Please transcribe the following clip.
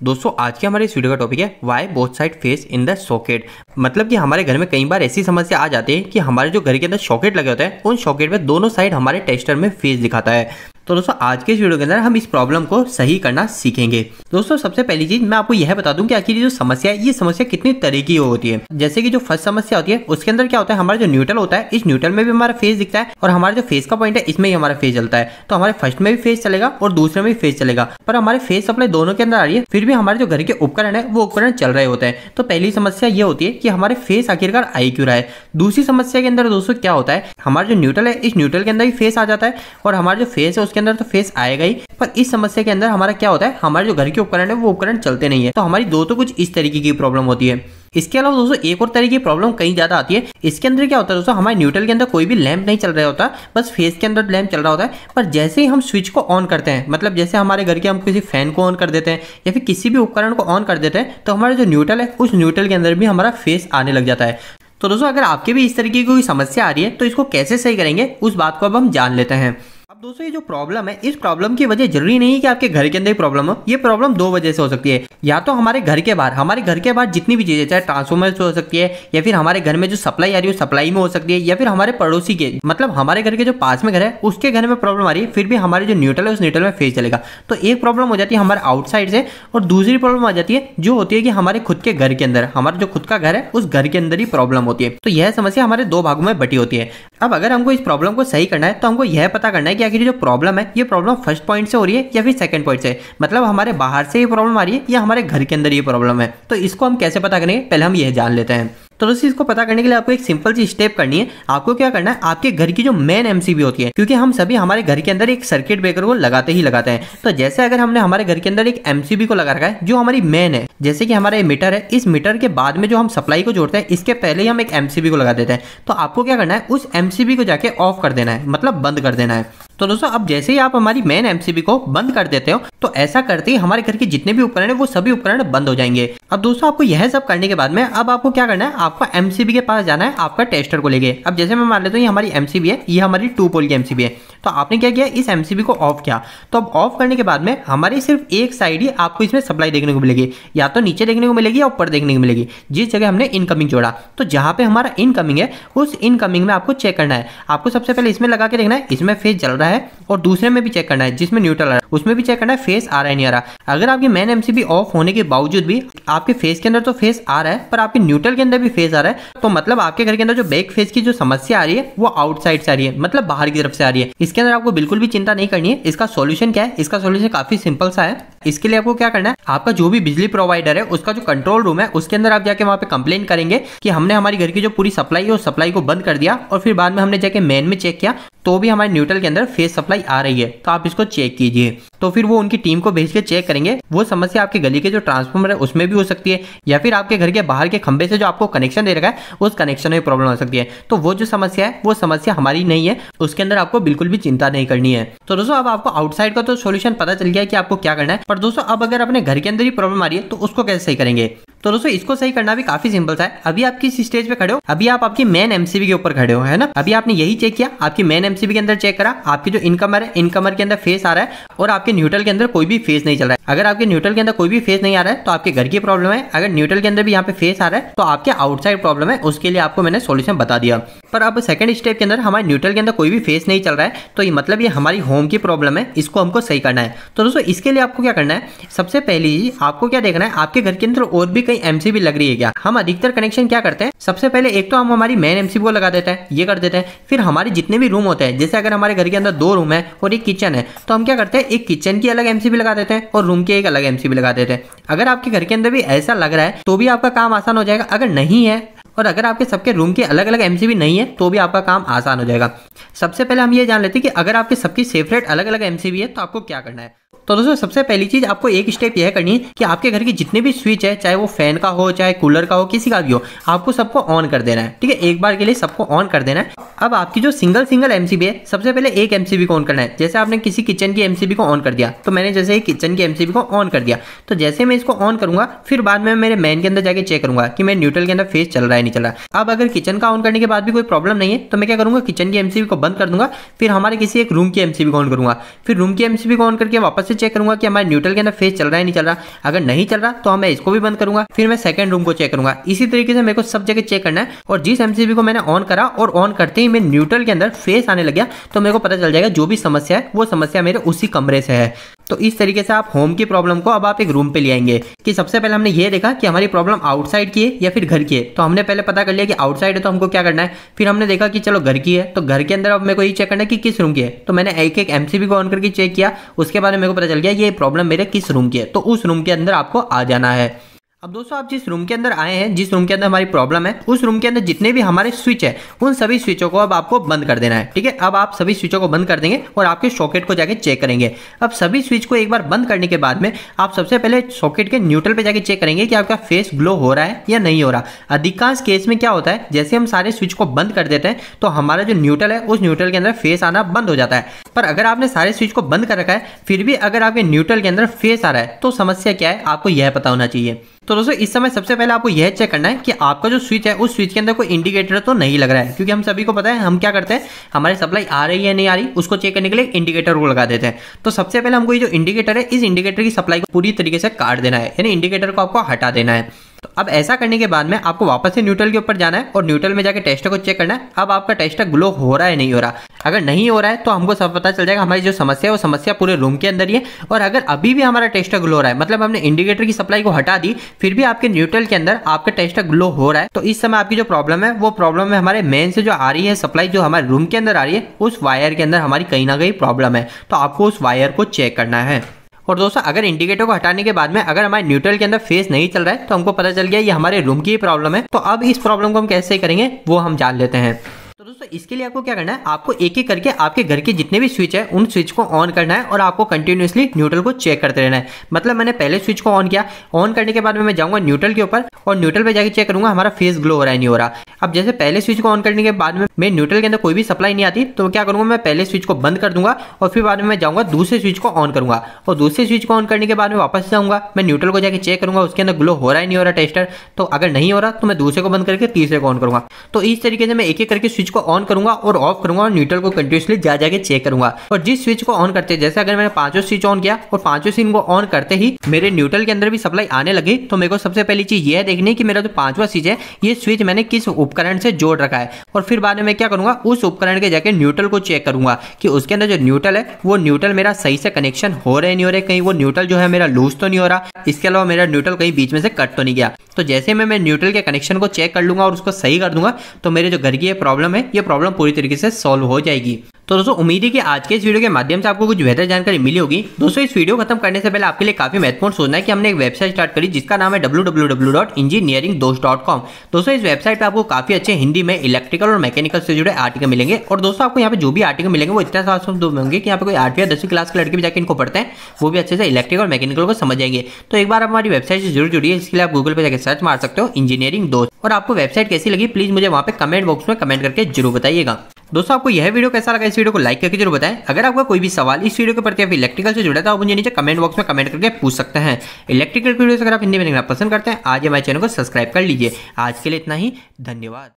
दोस्तों आज के हमारे इस वीडियो का टॉपिक है why both side face in the socket. मतलब कि हमारे घर में कई बार ऐसी समस्या आ जाती है कि हमारे जो घर के अंदर सॉकेट लगे होते हैं उन सॉकेट में दोनों साइड हमारे टेस्टर में फेस दिखाता है। तो दोस्तों आज के इस वीडियो के अंदर हम इस प्रॉब्लम को सही करना सीखेंगे। दोस्तों सबसे पहली चीज मैं आपको यह बता दूं कि आखिर जो समस्या है ये समस्या कितनी तरह की होती है। जैसे कि जो फर्स्ट समस्या होती है उसके अंदर क्या होता है, हमारा जो न्यूट्रल होता है इस न्यूट्रल में भी हमारा फेस दिखता है और हमारा जो फेस का पॉइंट है इसमें ही हमारा फेस चलता है। तो हमारे फर्स्ट में भी फेस चलेगा और दूसरे में भी फेस चलेगा, पर हमारे फेस सप्लाई दोनों के अंदर आ रही है, फिर भी हमारे जो घर के उपकरण है वो उपकरण चल रहे होते हैं। तो पहली समस्या ये होती है कि हमारे फेस आखिरकार आई क्यों रहा है। दूसरी समस्या के अंदर दोस्तों क्या होता है, हमारा जो न्यूट्रल है इस न्यूट्रल के अंदर भी फेस आ जाता है और हमारा जो फेस है उसके अंदर तो फेस आएगा ही, पर इस समस्या के अंदर हमारा क्या होता है, हमारे जो घर के उपकरण है वो उपकरण चलते नहीं है। तो हमारी दो तो कुछ इस तरीके की प्रॉब्लम होती है। इसके अलावा दोस्तों एक और तरह की प्रॉब्लम कहीं ज्यादा आती है। इसके अंदर क्या होता है दोस्तों, हमारे न्यूट्रल के अंदर कोई भी लैंप नहीं चल रहा होता, बस फेस के अंदर लैंप चल रहा होता है। पर जैसे ही हम स्विच को ऑन करते हैं, मतलब जैसे हमारे घर के हम किसी फैन को ऑन कर देते हैं या फिर किसी भी उपकरण को ऑन कर देते हैं, तो हमारा जो न्यूट्रल है उस न्यूट्रल के अंदर भी हमारा फेस आने लग जाता है। तो दोस्तों अगर आपके भी इस तरीके की कोई समस्या आ रही है तो इसको कैसे सही करेंगे उस बात को अब हम जान लेते हैं। अब दोस्तों ये जो प्रॉब्लम है इस प्रॉब्लम की वजह जरूरी नहीं है कि आपके घर के अंदर ही प्रॉब्लम हो। ये प्रॉब्लम दो वजह से हो सकती है, या तो हमारे घर के बाहर जितनी भी चीजें, चाहे ट्रांसफॉर्मर से हो सकती है या फिर हमारे घर में जो सप्लाई आ रही है सप्लाई में हो सकती है, या फिर हमारे पड़ोसी के, मतलब हमारे घर के जो पास में घर है उसके घर में प्रॉब्लम आ रही है, फिर भी हमारे जो न्यूट्रल है उस न्यूट्रल में फेस चलेगा। तो एक प्रॉब्लम हो जाती है हमारे आउटसाइड से, और दूसरी प्रॉब्लम आ जाती है जो होती है कि हमारे खुद के घर के अंदर, हमारा जो खुद का घर है उस घर के अंदर ही प्रॉब्लम होती है। तो यह समस्या हमारे दो भागों में बटी होती है। अब अगर हमको इस प्रॉब्लम को सही करना है तो हमको यह पता करना है कि आखिर जो प्रॉब्लम है ये प्रॉब्लम फर्स्ट पॉइंट से हो रही है या फिर सेकंड पॉइंट से, मतलब हमारे बाहर से ये प्रॉब्लम आ रही है या हमारे घर के अंदर ये प्रॉब्लम है। तो इसको हम कैसे पता करेंगे, पहले हम यह जान लेते हैं। तो दोस्तों इसको पता करने के लिए आपको एक सिंपल सी स्टेप करनी है। आपको क्या करना है, आपके घर की जो मेन एमसीबी होती है, क्योंकि हम सभी हमारे घर के अंदर एक सर्किट ब्रेकर को लगाते हैं। तो जैसे अगर हमने हमारे घर के अंदर एक एमसीबी को लगा रखा है जो हमारी मेन है, जैसे कि हमारा मीटर है, इस मीटर के बाद में जो हम सप्लाई को जोड़ते हैं इसके पहले ही हम एक एमसीबी को लगा देते हैं। तो आपको क्या करना है, उस एमसीबी को जाके ऑफ कर देना है, मतलब बंद कर देना है। तो दोस्तों अब जैसे ही आप हमारी मेन एमसीबी को बंद कर देते हो तो ऐसा करते ही हमारे घर के जितने भी उपकरण है वो सभी उपकरण बंद हो जाएंगे। अब दोस्तों आपको यह सब करने के बाद में अब आपको क्या करना है, आपको एमसीबी के पास जाना है आपका टेस्टर को लेके। अब जैसे मैं मान लेता हूँ ये हमारी एमसीबी है, ये हमारी 2 पोल की एमसीबी है। तो आपने क्या किया, इस एमसीबी को ऑफ किया। तो अब ऑफ करने के बाद में हमारी सिर्फ एक साइड ही आपको इसमें सप्लाई देखने को मिलेगी, या तो नीचे देखने को मिलेगी या ऊपर देखने को मिलेगी, जिस जगह हमने इनकमिंग जोड़ा। तो जहां पे हमारा इनकमिंग है उस इनकमिंग में आपको चेक करना है। आपको सबसे पहले इसमें लगा के देखना है इसमें फेस जल रहा है, और दूसरे में भी चेक करना है जिसमें न्यूट्रल आ रहा है उसमें भी चेक करना है फेस आ रहा है नहीं आ रहा। अगर आपकी मेन एमसीबी ऑफ होने के बावजूद भी आपके फेस के अंदर तो फेस आ रहा है पर आपके न्यूट्रल के अंदर भी फेस आ रहा है, तो मतलब आपके घर के अंदर जो बैक फेस की जो समस्या आ रही है वो आउटसाइड से आ रही है, मतलब बाहर की तरफ से आ रही है। इसके अंदर आपको बिल्कुल भी चिंता नहीं करनी है। इसका सॉल्यूशन क्या है, इसका सॉल्यूशन काफी सिंपल सा है। इसके लिए आपको क्या करना है, आपका जो भी बिजली प्रोवाइडर है उसका जो कंट्रोल रूम है उसके अंदर आप जाके वहां पे कंप्लेन करेंगे कि हमने हमारी घर की जो पूरी सप्लाई है उस सप्लाई को बंद कर दिया, और फिर बाद में हमने जाके मेन में चेक किया तो भी हमारे न्यूट्रल के अंदर फेस सप्लाई आ रही है, तो आप इसको चेक कीजिए। तो फिर वो उनकी टीम को भेज के चेक करेंगे। वो समस्या आपके गली के जो ट्रांसफार्मर है उसमें भी हो सकती है, या फिर आपके घर के बाहर के खंबे से जो आपको कनेक्शन दे रखा है उस कनेक्शन में प्रॉब्लम हो सकती है। तो वो जो समस्या है वो समस्या हमारी नहीं है, उसके अंदर आपको बिल्कुल भी चिंता नहीं करनी है। तो दोस्तों अब आपको आउटसाइड का तो सोल्यूशन पता चल गया है कि आपको क्या करना है, पर दोस्तों अब अगर अपने घर के अंदर ही प्रॉब्लम आ रही है तो उसको कैसे सही करेंगे। तो दोस्तों इसको सही करना भी काफी सिंपल सा है। अभी आप किस स्टेज पे खड़े हो, अभी आप आपकी मेन एमसीबी के ऊपर खड़े हो, है ना। अभी आपने यही चेक किया, आपकी मेन एमसीबी के अंदर चेक करा, आपकी जो इनकमर है इनकमर के अंदर फेस आ रहा है और आपके न्यूट्रल के अंदर कोई भी फेस नहीं चल रहा है। अगर आपके न्यूट्रल के अंदर कोई भी फेस नहीं आ रहा है तो आपके घर की प्रॉब्लम है। अगर न्यूट्रल के अंदर भी यहाँ पे फेस आ रहा है तो आपके आउटसाइड प्रॉब्लम है, उसके लिए आपको मैंने सॉल्यूशन बता दिया। पर अब सेकंड स्टेप के अंदर हमारे न्यूट्रल के अंदर कोई भी फेस नहीं चल रहा है, तो ये मतलब ये हमारी होम की प्रॉब्लम है, इसको हमको सही करना है। तो दोस्तों इसके लिए आपको क्या करना है, सबसे पहली आपको क्या देखना है, आपके घर के अंदर और भी कई एमसीबी लग रही है क्या। हम अधिकतर कनेक्शन क्या करते हैं, सबसे पहले एक तो हम हमारी मेन एमसीबी को लगा देते हैं, ये कर देते हैं। फिर हमारे जितने भी रूम होते हैं, जैसे अगर हमारे घर के अंदर 2 रूम है और एक किचन है, तो हम क्या करते हैं एक किचन की अलग एमसीबी लगा देते हैं और रूम की एक अलग एमसीबी लगा देते हैं। अगर आपके घर के अंदर भी ऐसा लग रहा है तो भी आपका काम आसान हो जाएगा। अगर नहीं है और अगर आपके सबके रूम के अलग अलग एमसीबी नहीं है तो भी आपका काम आसान हो जाएगा। सबसे पहले हम ये जान लेते हैं कि अगर आपके सबकी सेपरेट अलग अलग एमसीबी है तो आपको क्या करना है। तो दोस्तों सबसे पहली चीज आपको एक स्टेप यह करनी है कि आपके घर की जितने भी स्विच है, चाहे वो फैन का हो चाहे कूलर का हो किसी का भी हो, आपको सबको ऑन कर देना है। ठीक है, एक बार के लिए सबको ऑन कर देना है। अब आपकी जो सिंगल एमसीबी है, सबसे पहले एक एमसीबी को ऑन करना है। जैसे आपने किसी किचन की एमसीबी को ऑन कर दिया, तो मैंने जैसे किचन की एमसीबी को ऑन कर दिया, तो जैसे मैं इसको ऑन करूंगा फिर बाद में मेरे मैन के अंदर जाके चेक करूंगा कि मेरे न्यूट्रल के अंदर फेस चल रहा है नहीं चल रहा। अब अगर किचन का ऑन करने के बाद भी कोई प्रॉब्लम नहीं है तो मैं क्या करूंगा, किचन की एमसीबी को बंद कर दूंगा, फिर हमारे किसी एक रूम की एमसीबी को ऑन करूंगा, फिर रूम की एमसीबी को ऑन करके वापस वापस से चेक करूंगा कि हमारे न्यूट्रल के अंदर फेज चल रहा है नहीं चल रहा। अगर नहीं चल रहा तो मैं इसको भी बंद करूंगा, फिर मैं सेकंड रूम को चेक करूंगा। इसी तरीके से मेरे को सब जगह चेक करना है। और जिस एमसीबी को मैंने ऑन करा और ऑन करते ही मेरे न्यूट्रल के अंदर फेस आने लग गया तो मेरे को पता चल जाएगा जो भी समस्या है वो समस्या मेरे उसी कमरे से है। तो इस तरीके से आप होम की प्रॉब्लम को अब आप एक रूम पे ले आएंगे कि सबसे पहले हमने ये देखा कि हमारी प्रॉब्लम आउटसाइड की है या फिर घर की है। तो हमने पहले पता कर लिया कि आउटसाइड है तो हमको क्या करना है। फिर हमने देखा कि चलो घर की है तो घर के अंदर अब मेरे को ये चेक करना है कि किस रूम की है। तो मैंने एक एक एमसीबी को ऑन करके चेक किया, उसके बाद मेरे को पता चल गया ये प्रॉब्लम मेरे किस रूम की है। तो उस रूम के अंदर आपको आ जाना है। अब दोस्तों आप जिस रूम के अंदर आए हैं, जिस रूम के अंदर हमारी प्रॉब्लम है, उस रूम के अंदर जितने भी हमारे स्विच है उन सभी स्विचों को अब आपको बंद कर देना है। ठीक है, अब आप सभी स्विचों को बंद कर देंगे और आपके सॉकेट को जाके चेक करेंगे। अब सभी स्विच को एक बार बंद करने के बाद में आप सबसे पहले सॉकेट के न्यूट्रल पे जाके चेक करेंगे कि आपका फेस ग्लो हो रहा है या नहीं हो रहा। अधिकांश केस में क्या होता है, जैसे हम सारे स्विच को बंद कर देते हैं तो हमारा जो न्यूट्रल है उस न्यूट्रल के अंदर फेस आना बंद हो जाता है। पर अगर आपने सारे स्विच को बंद कर रखा है फिर भी अगर आपके न्यूट्रल के अंदर फेस आ रहा है तो समस्या क्या है आपको यह पता होना चाहिए। तो दोस्तों इस समय सबसे पहले आपको यह चेक करना है कि आपका जो स्विच है उस स्विच के अंदर कोई इंडिकेटर तो नहीं लग रहा है, क्योंकि हम सभी को पता है हम क्या करते हैं, हमारी सप्लाई आ रही है नहीं आ रही उसको चेक करने के लिए इंडिकेटर को लगा देते हैं। तो सबसे पहले हमको ये जो इंडिकेटर है इस इंडिकेटर की सप्लाई को पूरी तरीके से काट देना है, यानी इंडिकेटर को आपको हटा देना है। तो अब ऐसा करने के बाद में आपको वापस से न्यूट्रल के ऊपर जाना है और न्यूट्रल में जाके टेस्टर को चेक करना है। अब आपका टेस्टर ग्लो हो रहा है नहीं हो रहा। अगर नहीं हो रहा है तो हमको सब पता चल जाएगा हमारी जो समस्या है वो समस्या पूरे रूम के अंदर ही है। और अगर अभी भी हमारा टेस्टर ग्लो हो रहा है, मतलब हमने इंडिकेटर की सप्लाई को हटा दी फिर भी आपके न्यूट्रल के अंदर आपका टेस्टर ग्लो हो रहा है, तो इस समय आपकी जो प्रॉब्लम है वो प्रॉब्लम है हमारे मेन से जो आ रही है सप्लाई, जो हमारे रूम के अंदर आ रही है उस वायर के अंदर हमारी कहीं ना कहीं प्रॉब्लम है। तो आपको उस वायर को चेक करना है। और दोस्तों अगर इंडिकेटर को हटाने के बाद में अगर हमारे न्यूट्रल के अंदर फेस नहीं चल रहा है तो हमको पता चल गया ये हमारे रूम की प्रॉब्लम है। तो अब इस प्रॉब्लम को हम कैसे करेंगे वो हम जान लेते हैं। तो दोस्तों इसके लिए आपको क्या करना है, आपको एक एक करके आपके घर के जितने भी स्विच है उन स्विच को ऑन करना है और आपको कंटिन्यूअसली न्यूट्रल को चेक करते रहना है। मतलब मैंने पहले स्विच को ऑन किया, ऑन करने के बाद में मैं जाऊंगा न्यूट्रल के ऊपर और न्यूट्रल पे जाके चेक करूंगा हमारा फेस ग्लो हो रहा है नहीं हो रहा। अब जैसे पहले स्विच को ऑन करने के बाद में मैं न्यूट्रल के अंदर कोई भी सप्लाई नहीं आती तो क्या करूंगा, मैं पहले स्विच को बंद कर दूंगा और फिर बाद में मैं जाऊंगा दूसरे स्विच को ऑन करूंगा और दूसरे स्विच को ऑन करने के बाद में वापस जाऊंगा, मैं न्यूट्रल को जाके चेक करूंगा उसके अंदर ग्लो हो रहा है नहीं हो रहा टेस्टर। तो अगर नहीं हो रहा तो मैं दूसरे को बंद करके तीसरे को ऑन करूंगा। तो इस तरीके से मैं एक एक करके स्विच को ऑन करूंगा और ऑफ करूंगा और न्यूट्रल को कंटिन्यूअसली जा जाके चेक करूंगा। और जिस स्विच को ऑन करते जैसे अगर मैंने पांचों स्विच ऑन किया और पांचों स्विच को ऑन करते ही मेरे न्यूट्रल के अंदर भी सप्लाई आने लगी तो मेरे को सबसे पहली चीज यह देखनी है कि मेरा जो पांचवा स्विच है ये स्विच मैंने किस उपकरण से जोड़ रखा है। और फिर बाद में मैं क्या करूंगा, उस उपकरण के जाके न्यूट्रल को चेक करूंगा कि उसके अंदर जो न्यूट्रल है वो न्यूट्रल मेरा सही से कनेक्शन हो रहे नहीं हो रहे, कहीं वो न्यूट्रल जो है मेरा लूज तो नहीं हो रहा, इसके अलावा मेरा न्यूट्रल कहीं बीच में से कट तो नहीं गया। तो जैसे मैं न्यूट्रल के कनेक्शन को चेक कर लूंगा और उसको सही कर दूंगा तो मेरे जो घर की ये प्रॉब्लम है ये प्रॉब्लम पूरी तरीके से सॉल्व हो जाएगी। तो दोस्तों उम्मीद है कि आज के इस वीडियो के माध्यम से आपको कुछ बेहतर जानकारी मिली होगी। दोस्तों इस वीडियो खत्म करने से पहले आपके लिए काफी महत्वपूर्ण सोचना है कि हमने एक वेबसाइट स्टार्ट करी जिसका नाम है www.engineeringdost.com। दोस्तों इस वेबसाइट पे आपको काफी अच्छे हिंदी में इलेक्ट्रिकल और मैकेनिकल से जुड़े आर्टिकल मिलेंगे। और दोस्तों आपको यहाँ पे जो भी आर्टिकल मिलेंगे वो इतना साफ होंगे कि यहाँ पे कोई 8वीं या 10वीं क्लास के लड़के भी जाकर इनको पढ़ते हैं वो भी अच्छे से इलेक्ट्रिकल और मैकेनिकल को समझ जाएंगे। तो एक बार आप हमारी वेबसाइट से जरूर जुड़िए। इसके लिए आप गूगल पे जाकर सर्च मार सकते हो इंजीनियरिंग दोस्त। और आपको वेबसाइट कैसी लगी प्लीज मुझे वहाँ पे कमेंट बॉक्स में कमेंट करके जरूर बताइएगा। दोस्तों आपको यह वीडियो कैसा लगा, इस वीडियो को लाइक करके जरूर बताएं। अगर आपका कोई भी सवाल इस वीडियो के प्रति या फिर इलेक्ट्रिकल से जुड़ा था आप मुझे नीचे कमेंट बॉक्स में कमेंट करके पूछ सकते हैं। इलेक्ट्रिकल वीडियोस अगर आप हिंदी में देखना पसंद करते हैं आज हमारे चैनल को सब्सक्राइब कर लीजिए। आज के लिए इतना ही, धन्यवाद।